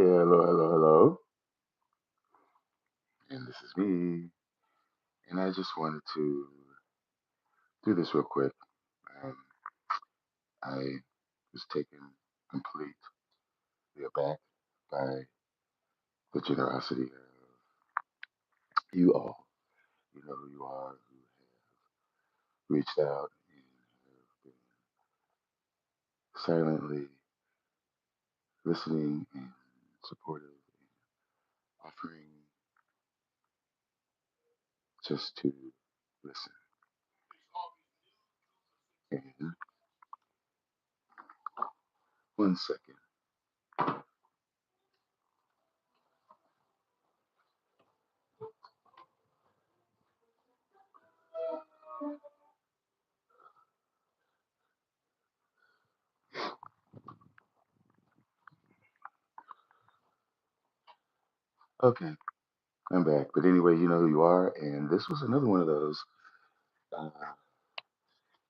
Hello, hello, hello. And this is me. And I just wanted to do this real quick. Um, I was taken completely aback by the generosity of you all. You know who you are, who have reached out and have been silently listening and supportive and offering just to listen. And one second. Okay, I'm back. But anyway, you know who you are. And this was another one of those. Uh,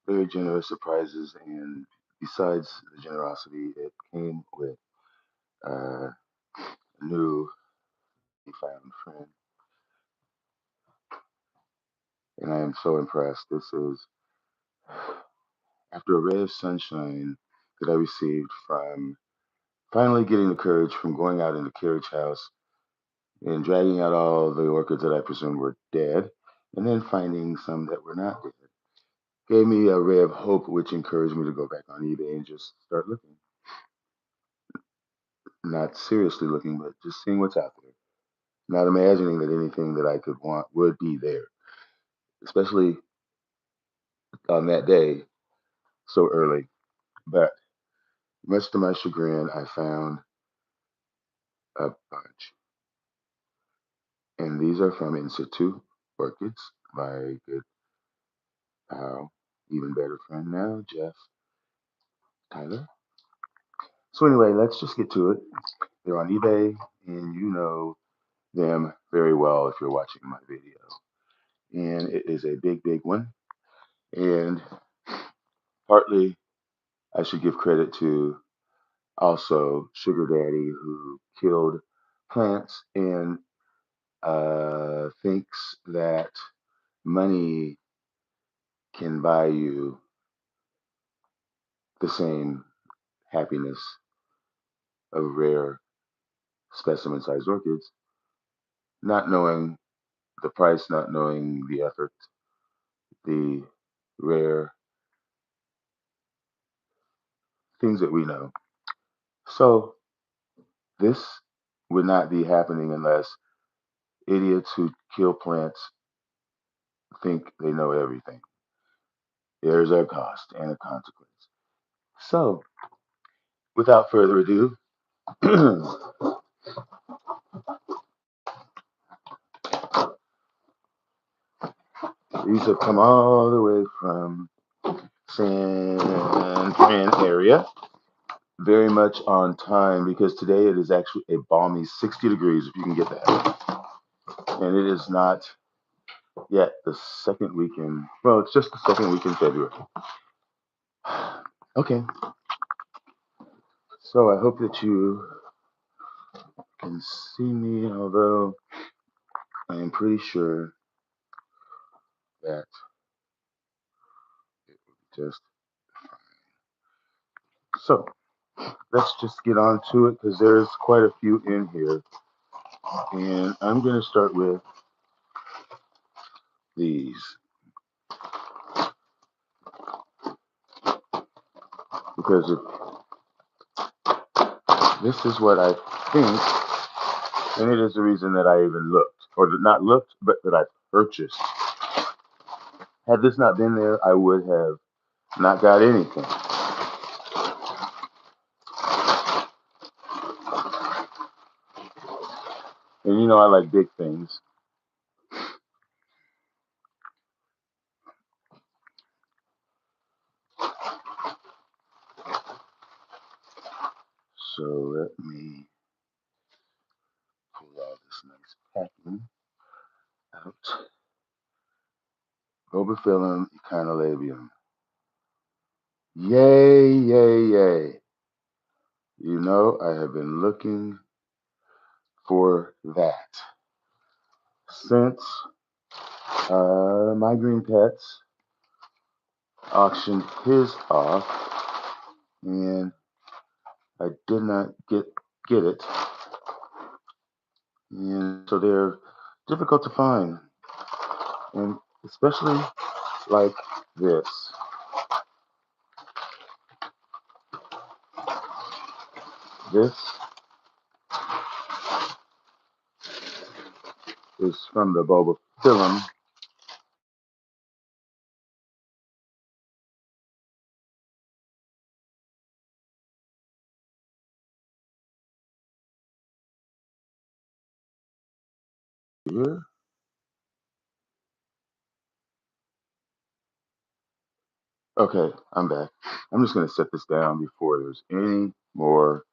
Very generous surprises, and besides the generosity, it came with a new found friend, and I am so impressed. This is after a ray of sunshine that I received from finally getting the courage from going out in the carriage house and dragging out all the orchids that I presumed were dead, and then finding some that were not dead. Gave me a ray of hope, which encouraged me to go back on eBay and just start looking. Not seriously looking, but just seeing what's out there. Not imagining that anything that I could want would be there, especially on that day so early. But much to my chagrin, I found a bunch. And these are from In Situ Orchids, my good pal, even better friend now, Jeff Tyler. So, anyway, let's just get to it. They're on eBay, and you know them very well if you're watching my video. And it is a big, big one. And partly I should give credit to also Sugar Daddy, who killed plants and thinks that money can buy you the same happiness of rare specimen sized orchids, not knowing the price, not knowing the effort, the rare things that we know. So, this would not be happening unless idiots who kill plants think they know everything. There's a cost and a consequence. So, without further ado, these have come all the way from San Fran area. Very much on time because today it is actually a balmy 60 degrees, if you can get that. And it is not yet the second weekend. Well, it's just the second week in February. Okay, so I hope that you can see me, although I am pretty sure that it will be just so. Let's just get on to it because there's quite a few in here. And I'm going to start with these because this is what I think, and it is the reason that I even looked, or not looked, but that I purchased. Had this not been there, I would have not got anything. And you know, I like big things. So let me pull all this nice packing out. Robophyllum echinolabium. Yay, yay, yay. You know, I have been looking for that. Since my Green Pets auctioned his off, and I did not get it, and so they're difficult to find, and especially like this. This is from the bulb film. Here. Okay, I'm back. I'm just going to set this down before there's any more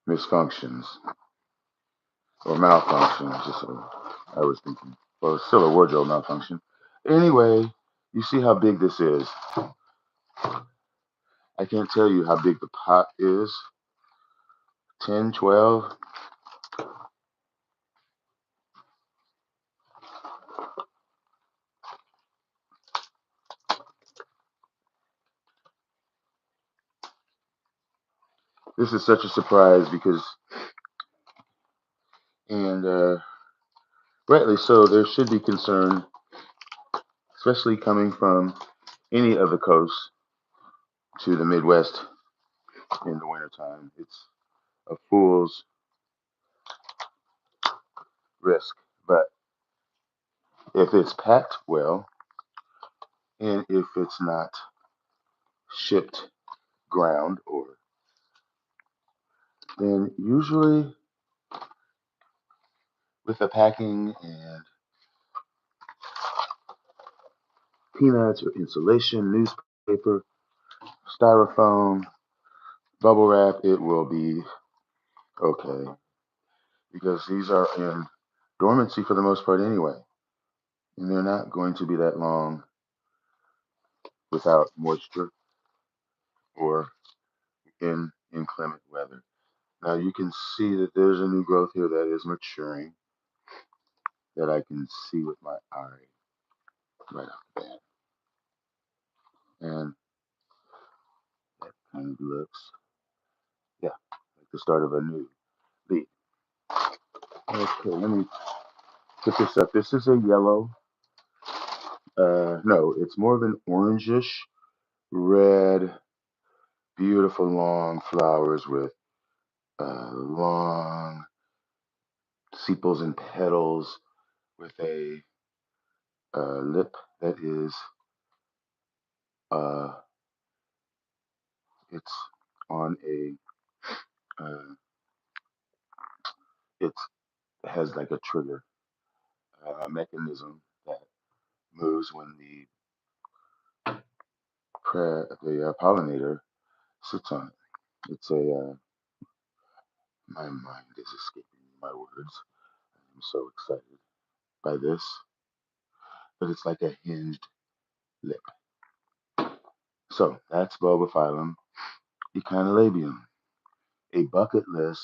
misfunctions or malfunctions. Just so I was thinking. Well, it's still a wardrobe malfunction. Anyway, you see how big this is. I can't tell you how big the pot is. 10, 12. This is such a surprise because, and rightly so, there should be concern, especially coming from any of the coasts to the Midwest in the wintertime. It's a fool's risk. But if it's packed well, and if it's not shipped ground, or then usually with the packing and peanuts or insulation, newspaper, styrofoam, bubble wrap, it will be okay because these are in dormancy for the most part anyway, and they're not going to be that long without moisture or in inclement weather. Now you can see that there's a new growth here that is maturing that I can see with my eye right off the bat. And that kind of looks, yeah, like the start of a new leaf. Okay, let me put this up. This is a yellow. No, it's more of an orangish red, beautiful long flowers with long sepals and petals with a lip that is uh, it's on it has like a trigger mechanism that moves when the pollinator sits on it. It's a my mind is escaping me my words. I'm so excited by this, but it's like a hinged lip. So that's Bulbophyllum echinolabium, a bucket list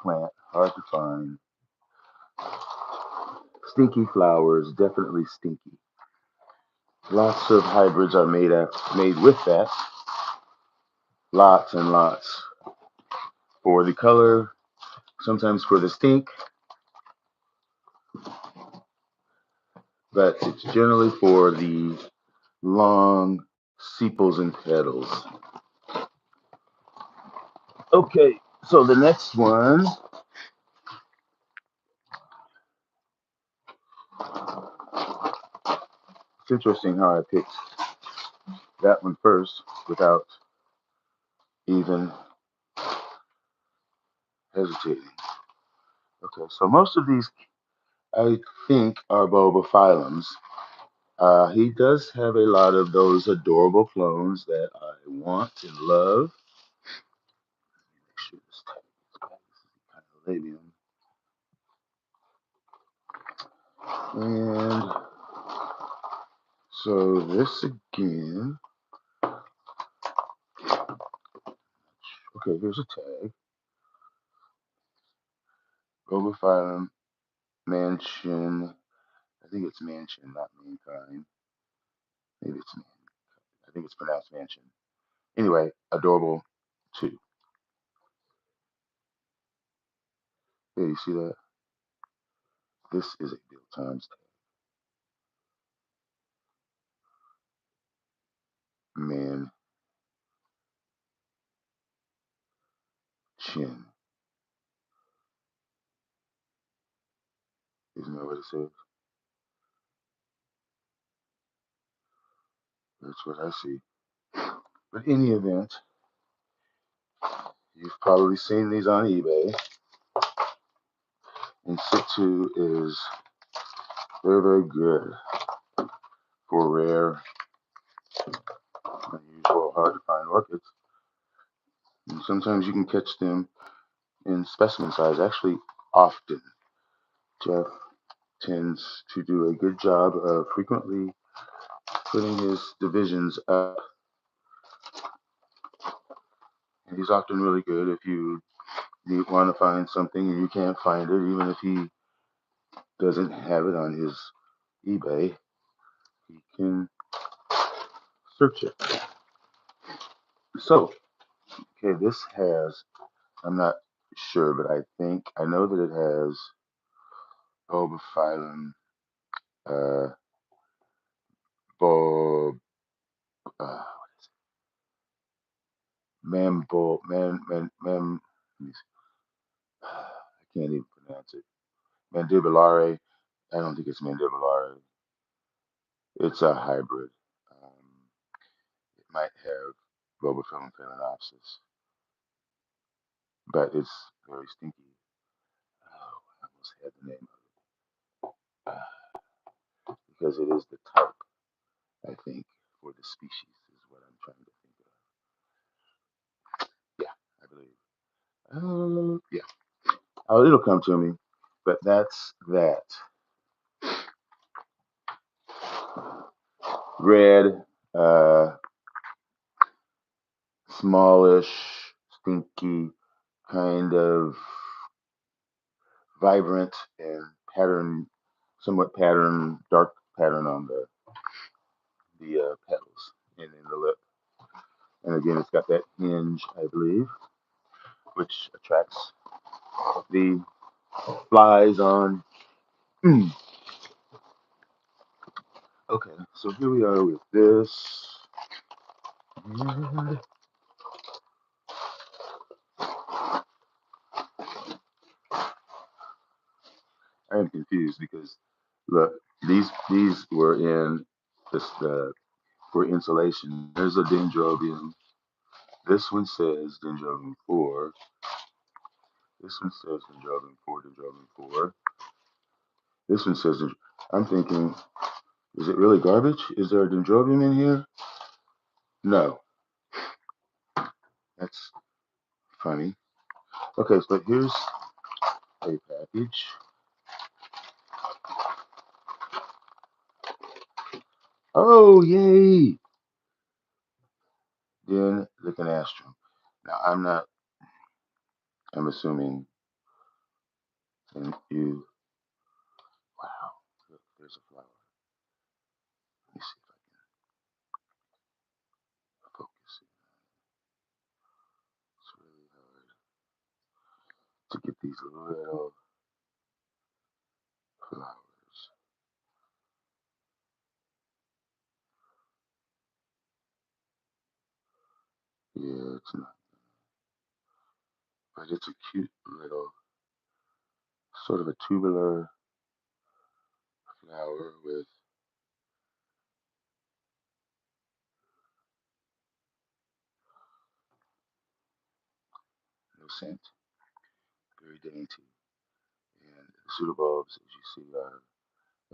plant, hard to find. Stinky flowers, definitely stinky. Lots of hybrids are made with that. Lots and lots for the color, sometimes for the stink, but it's generally for the long sepals and petals. Okay, so the next one, it's interesting how I picked that one first without even hesitating. Okay, so most of these I think are Bulbophyllums. He does have a lot of those adorable clones that I want and love. Make sure this tag is back. This is kind of labium. And so this again. Okay, here's a tag. Oviphilum mansion. I think it's mansion, not mankind. Maybe it's man. I think it's pronounced mansion. Anyway, adorable too. Yeah, you see that? This is a Bill Times man chin. Isn't that what it says? That's what I see. But in any event, you've probably seen these on eBay. In situ is very, very good for rare, unusual, hard to find orchids. And sometimes you can catch them in specimen size. Actually, often. Jeff tends to do a good job of frequently putting his divisions up. And he's often really good if you want to find something and you can't find it, even if he doesn't have it on his eBay, he can search it. So, okay, this has, I'm not sure, but I know that it has Oviphilum, uh, Bob, uh, Mambo, I can't even pronounce it. Mandibulare. I don't think it's mandibulare. It's a hybrid. It might have Rubophyllum phalaenopsis, but it's very stinky. Oh, I almost had the name of it. Because it is the type, I think, for the species is what I'm trying to think of. Yeah, I believe. Yeah. Oh, it'll come to me. But that's that. Red, uh, smallish, stinky, kind of vibrant and pattern, somewhat pattern, dark pattern on the petals and in the lip. And again, it's got that hinge, I believe, which attracts the flies on. Okay, so here we are with this. And I am confused because look, these were in this for insulation. There's a dendrobium. This one says dendrobium 4. This one says dendrobium 4, dendrobium 4. This one says, I'm thinking, is it really garbage? Is there a dendrobium in here? No. That's funny. Okay, so here's a package. Oh, yay! Then the canastrum. Now, I'm assuming, and you, wow, look, there's a flower. Let me see if I can focus it. It's really hard to get these little flowers. Yeah, it's not, but it's a cute little, sort of a tubular flower with no scent, very dainty. And the pseudobulbs, as you see, are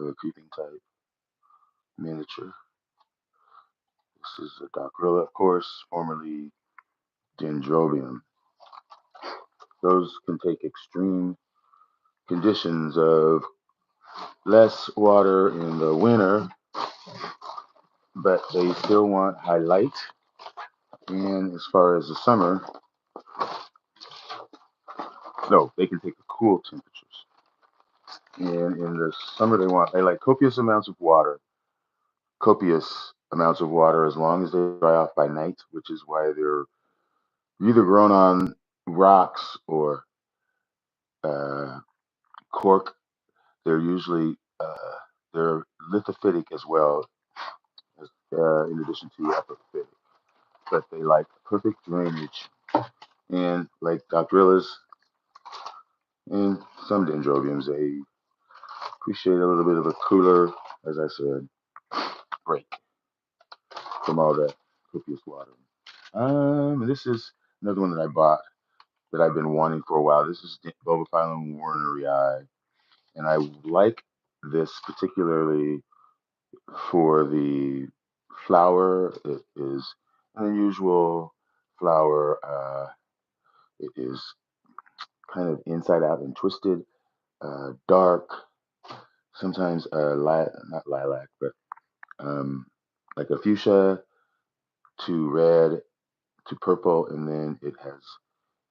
of a creeping type, miniature. This is a Docrilla, of course, formerly Dendrobium. Those can take extreme conditions of less water in the winter, but they still want high light. And as far as the summer, no, they can take the cool temperatures. And in the summer, they like copious amounts of water as long as they dry off by night, which is why they're either grown on rocks or uh, cork. They're usually they're lithophytic as well, in addition to epiphytic. But they like perfect drainage, and like Doctrillas and some dendrobiums, they appreciate a little bit of a cooler, as I said, break from all that copious water. This is another one that I bought that I've been wanting for a while. This is Bulbophyllum warnerii, and I like this particularly for the flower. It is an unusual flower. It is kind of inside out and twisted, dark, sometimes not lilac, but um, like a fuchsia to red to purple, and then it has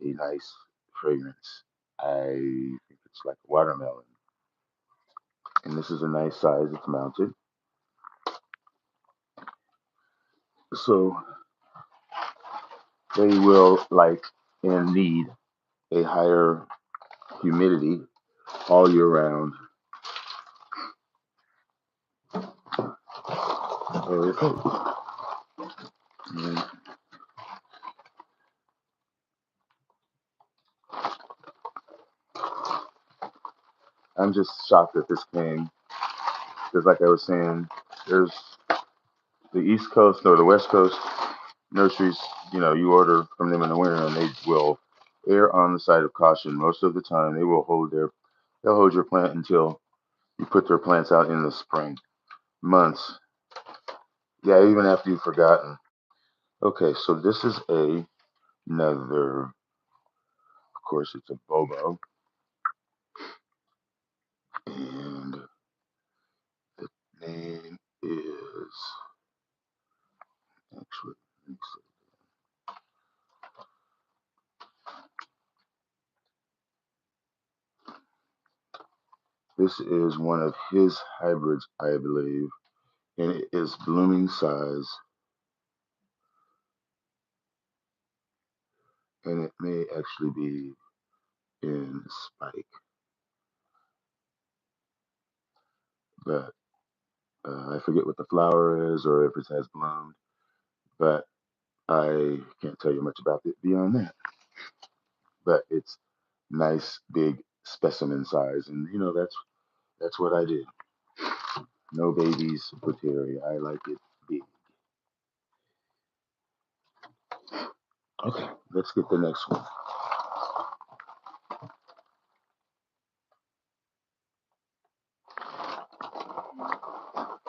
a nice fragrance. I think it's like a watermelon. And this is a nice size. It's mounted. So they will like and need a higher humidity all year round. Okay. And I'm just shocked that this came because, like I was saying, there's the East Coast or the West Coast nurseries. You order from them in the winter, and they will err on the side of caution most of the time. They'll hold your plant until you put their plants out in the spring months. Yeah, even after you've forgotten. Okay, so this is another. Of course, it's a bobo, and the name is actually. This is one of his hybrids, I believe, and it is blooming size, and it may actually be in spike, but I forget what the flower is or if it has bloomed, but I can't tell you much about it beyond that. But it's nice, big specimen size, and that's what I did. No babies for Terry. I like it big. Okay, let's get the next one.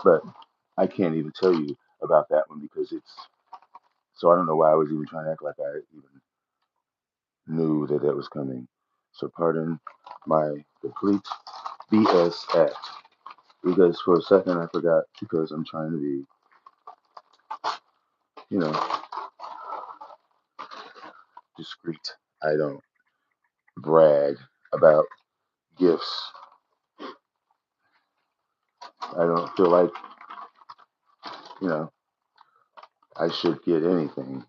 But I can't even tell you about that one because it's so I don't know why I was even trying to act like I even knew that that was coming. So pardon my complete BS act because for a second I forgot because I'm trying to be, you know, discreet. I don't brag about gifts. I don't feel like, you know, I should get anything.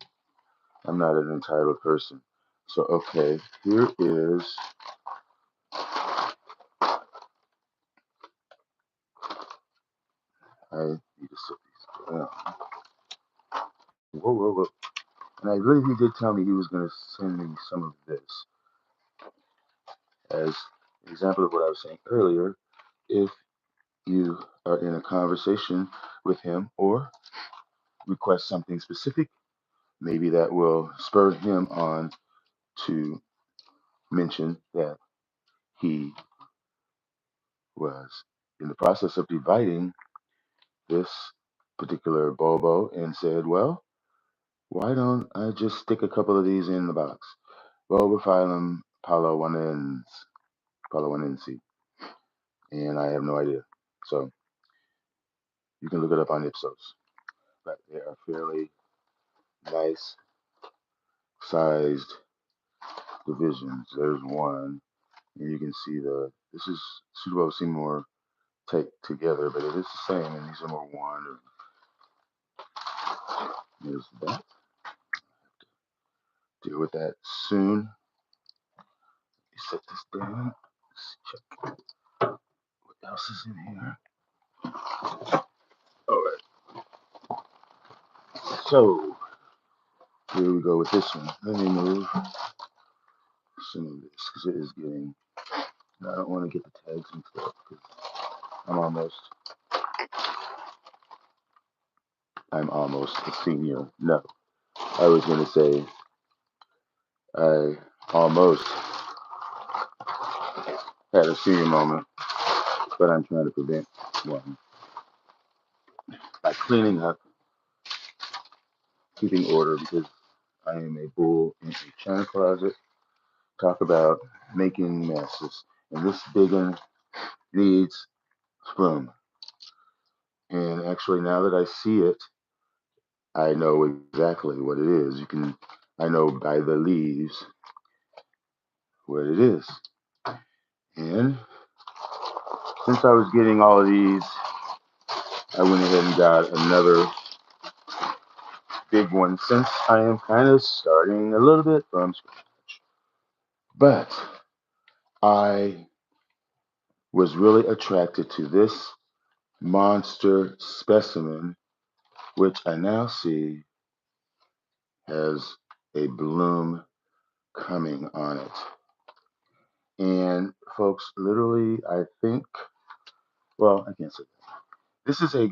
I'm not an entitled person. So, okay, here is, I need to set these down. Whoa, whoa, whoa. And I believe he did tell me he was going to send me some of this as an example of what I was saying earlier. If you are in a conversation with him or request something specific, maybe that will spur him on to mention that he was in the process of dividing this particular Bobo and said, well, why don't I just stick a couple of these in the box? Bulbophyllum palawanense, and I have no idea. So you can look it up on Ipsos, but they are fairly nice sized divisions. There's one, and you can see the This is supposed to seem more take together, but it is the same, and these are more wand. There's that. Deal with that soon. Set this down. Let's check what else is in here. All right. So here we go with this one. Let me move some of this because it is getting. I don't want to get the tags and stuff because I'm almost. I'm almost a senior. No, I was going to say I almost had a senior moment, but I'm trying to prevent one by cleaning up, keeping order because I am a bull in a china closet. Talk about making messes, and this big one needs room. And actually, now that I see it, I know exactly what it is. I know by the leaves what it is. And since I was getting all of these, I went ahead and got another big one since I am kind of starting a little bit from scratch. But I was really attracted to this monster specimen, which I now see has a bloom coming on it. And folks, literally, I think, well, I can't say that. This is a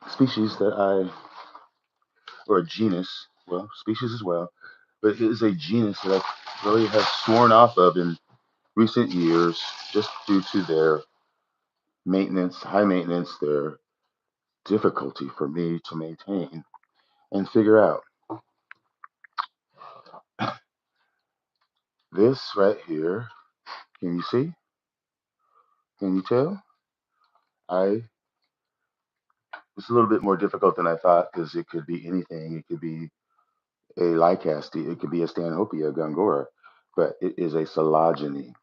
species that or a genus, well, species as well, but it is a genus that I really have sworn off of in recent years just due to their maintenance, high maintenance, their difficulty for me to maintain and figure out. This right here, can you see? Can you tell? I It's a little bit more difficult than I thought because it could be anything. It could be a Lycaste, it could be a Stanhopea gongora, but it is a phylogeny.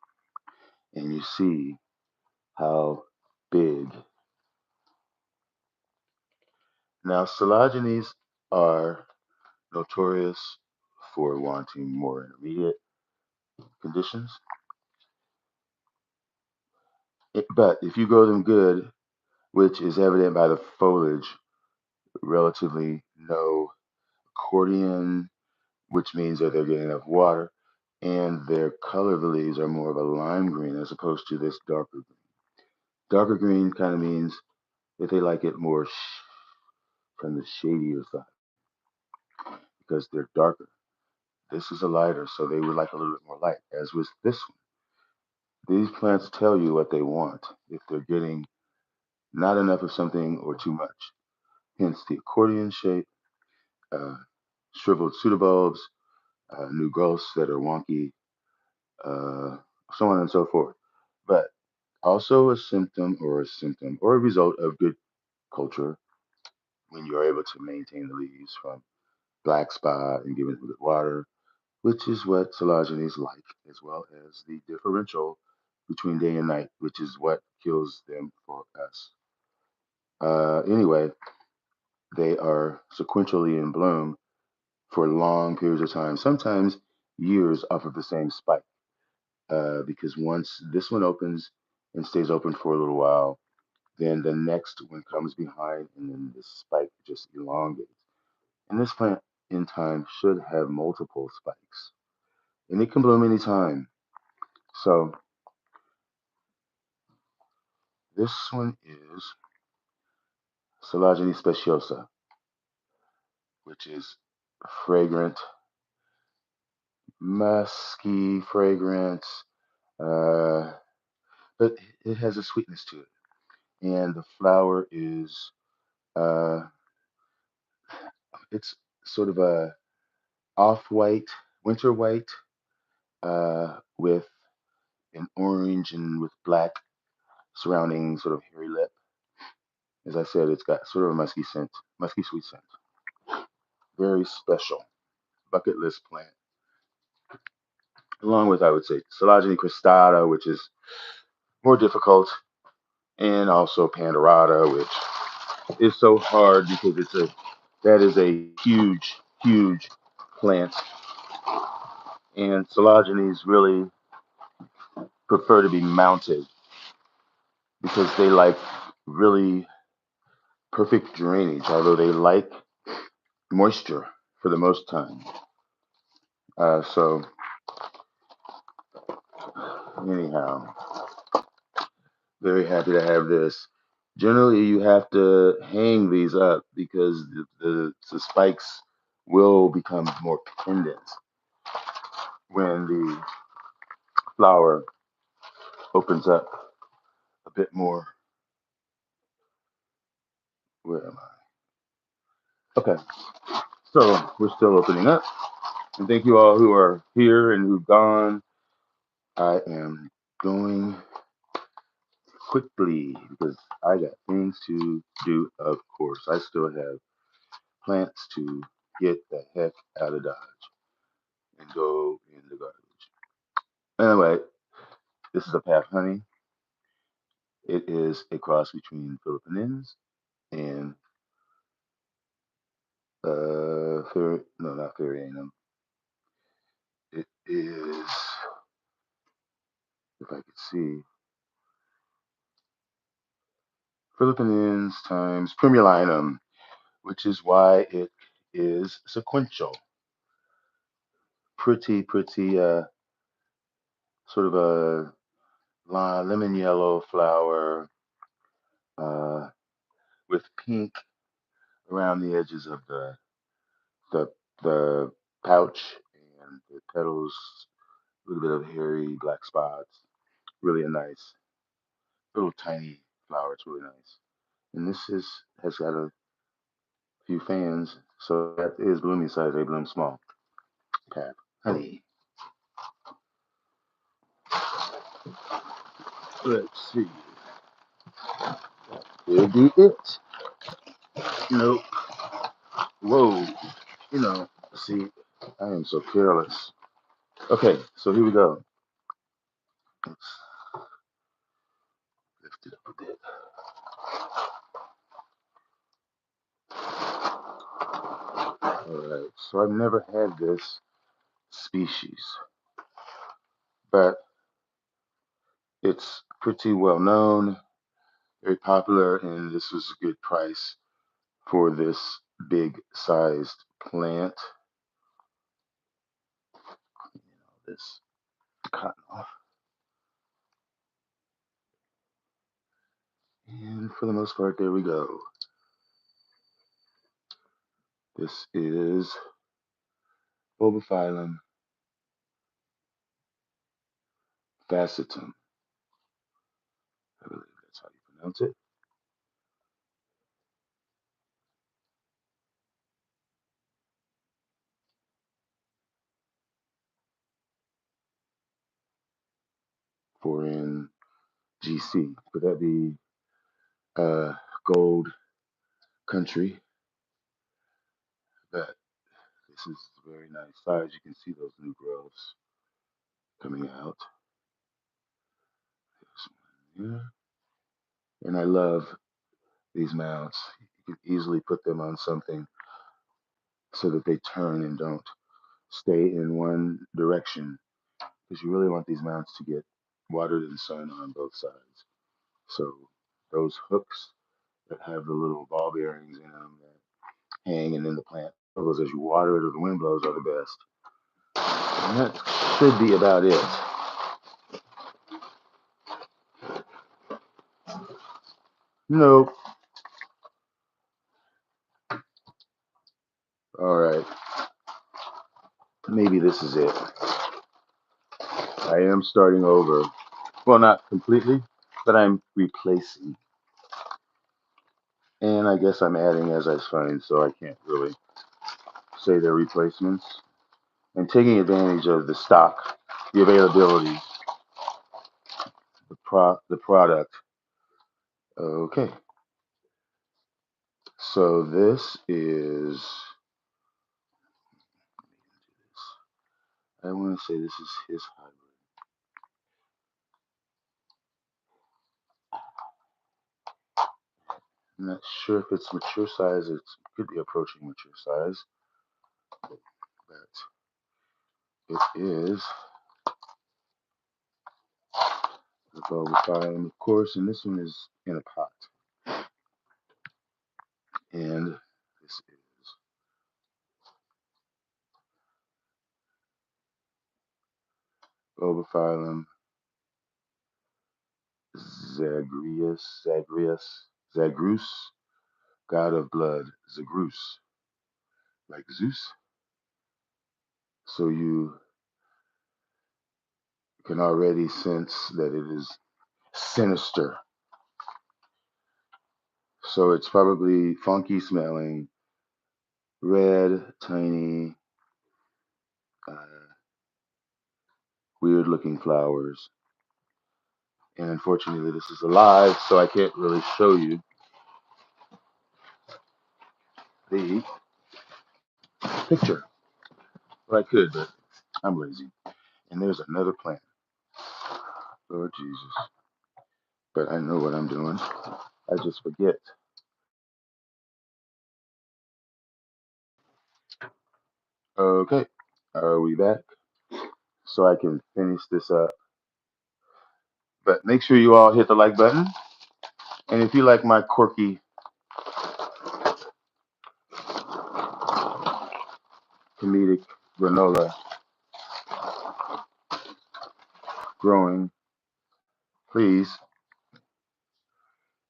And you see how big. Now, phylogenies are notorious for wanting more intermediate conditions. But if you grow them good, which is evident by the foliage, relatively no accordion, which means that they're getting enough water, and their color of the leaves are more of a lime green as opposed to this darker green. Darker green kind of means that they like it more from the shadier side because they're darker. This is a lighter, so they would like a little bit more light, as with this one. These plants tell you what they want if they're getting not enough of something or too much. Hence the accordion shape, uh, shriveled pseudobulbs, new growths that are wonky, uh, so on and so forth. But also a symptom or a result of good culture when you're able to maintain the leaves from black spot and giving them good water, which is what phylogenies like, as well as the differential between day and night, which is what kills them for us. Anyway, they are sequentially in bloom for long periods of time, sometimes years off of the same spike. Because once this one opens and stays open for a little while, then the next one comes behind, and then the spike just elongates. And this plant in time should have multiple spikes, and it can bloom anytime. So this one is Silagene speciosa, which is fragrant, musky fragrance, uh, but it has a sweetness to it. And the flower is, uh, it's sort of a off-white, winter white, with an orange and with black surrounding sort of hairy lip. As I said, it's got sort of a musky scent, musky sweet scent. Very special bucket list plant. along with, I would say, Silagene cristata, which is more difficult, and also Pandarata, which is so hard because that is a huge plant, and Silagenes really prefer to be mounted because they like really perfect drainage, although they like moisture for the most time. So anyhow, very happy to have this. Generally, you have to hang these up because the spikes will become more pendant when the flower opens up a bit more. Where am I? Okay, so we're still opening up. And thank you all who are here and who've gone. I am going quickly because I got things to do, of course. I still have plants to get the heck out of Dodge and go in the garbage. Anyway, this is a Pap Honey. It is a cross between Philippines and no, not Fairy. It is, if I could see, Philippines times Primulinum, which is why it is sequential. Pretty, sort of a lemon yellow flower uh, with pink around the edges of the the pouch and the petals, a little bit of hairy black spots. Really a nice little tiny flower. It's really nice. And this has got a few fans, so that is blooming size. They bloom small. Pap Honey. Let's see. Could be it. Nope. Whoa. See, I am so careless. Okay, so here we go. Let's lift it up a bit. Alright, so I've never had this species, but it's pretty well known, very popular, and this was a good price for this big sized plant. This cotton off. And for the most part, there we go. This is Bulbophyllum facetum. I believe that's how you pronounce it. For in GC. Could that be gold country? But this is a very nice size. You can see those new growths coming out. Yeah. And I love these mounts. You can easily put them on something so that they turn and don't stay in one direction because you really want these mounts to get watered and sun on both sides. So those hooks that have the little ball bearings in them that hang and then the plant struggles as you water it or the wind blows are the best. And that should be about it. Nope. All right. Maybe this is it. I am starting over. Well, not completely, but I'm replacing. And I guess I'm adding as I find, so I can't really say they're replacements. And taking advantage of the stock, the availability, the product. Okay. So this is, I want to say this is his hybrid. I'm not sure if it's mature size. It could be approaching mature size, but it is the bulbophyllum, of course, and this one is in a pot. And this is bulbophyllum Zagreus, god of blood, Zagreus, like Zeus. So you can already sense that it is sinister. So it's probably funky smelling, red, tiny, uh, weird looking flowers. And unfortunately, this is alive, so I can't really show you the picture. Well, I could, but I'm lazy. And there's another plant. Lord Jesus. But I know what I'm doing. I just forget. Okay. Are we back? So I can finish this up. But make sure you all hit the like button. And if you like my quirky comedic granola growing, please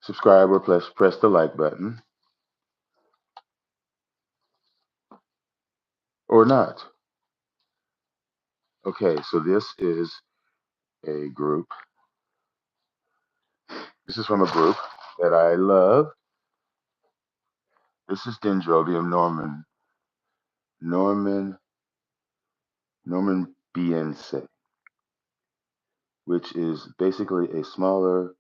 subscribe or press the like button or not. Okay, so this is a group. This is from a group that I love. This is Dendrobium Norman Biense, which is basically a smaller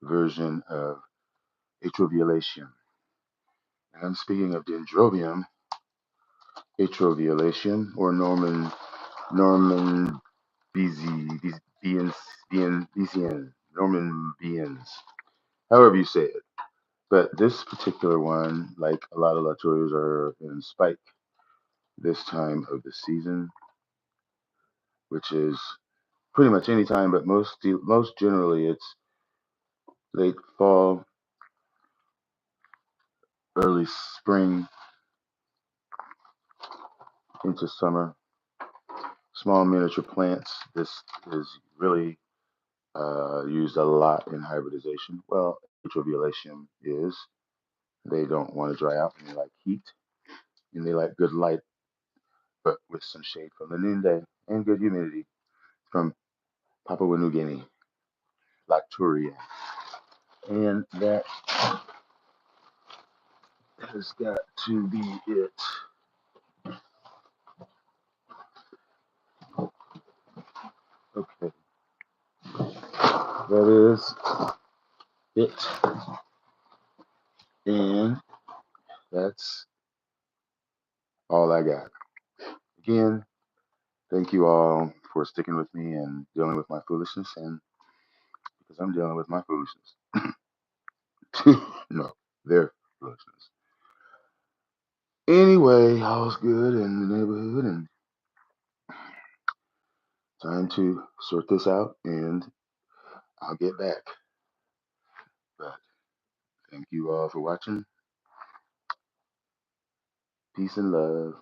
version of Atroviolation. And I'm speaking of Dendrobium Atroviolation or Norman Norman Biens, however you say it. But this particular one, like a lot of Latours, are in spike this time of the season, which is pretty much any time, but most generally it's late fall, early spring into summer. Small miniature plants. This is really used a lot in hybridization. Well, atroviolation is. They don't want to dry out and they like heat and they like good light, but with some shade from the noonday and good humidity from Papua New Guinea, Lacturia. And that has got to be it. Okay, that is it. And that's all I got. Again, thank you all for sticking with me and dealing with my foolishness, and because I'm dealing with my foolishness. No, their foolishness. Anyway, all's good in the neighborhood, and time to sort this out, and I'll get back. But thank you all for watching. Peace and love,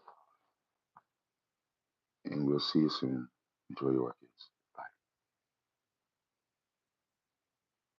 and we'll see you soon. Enjoy your orchids.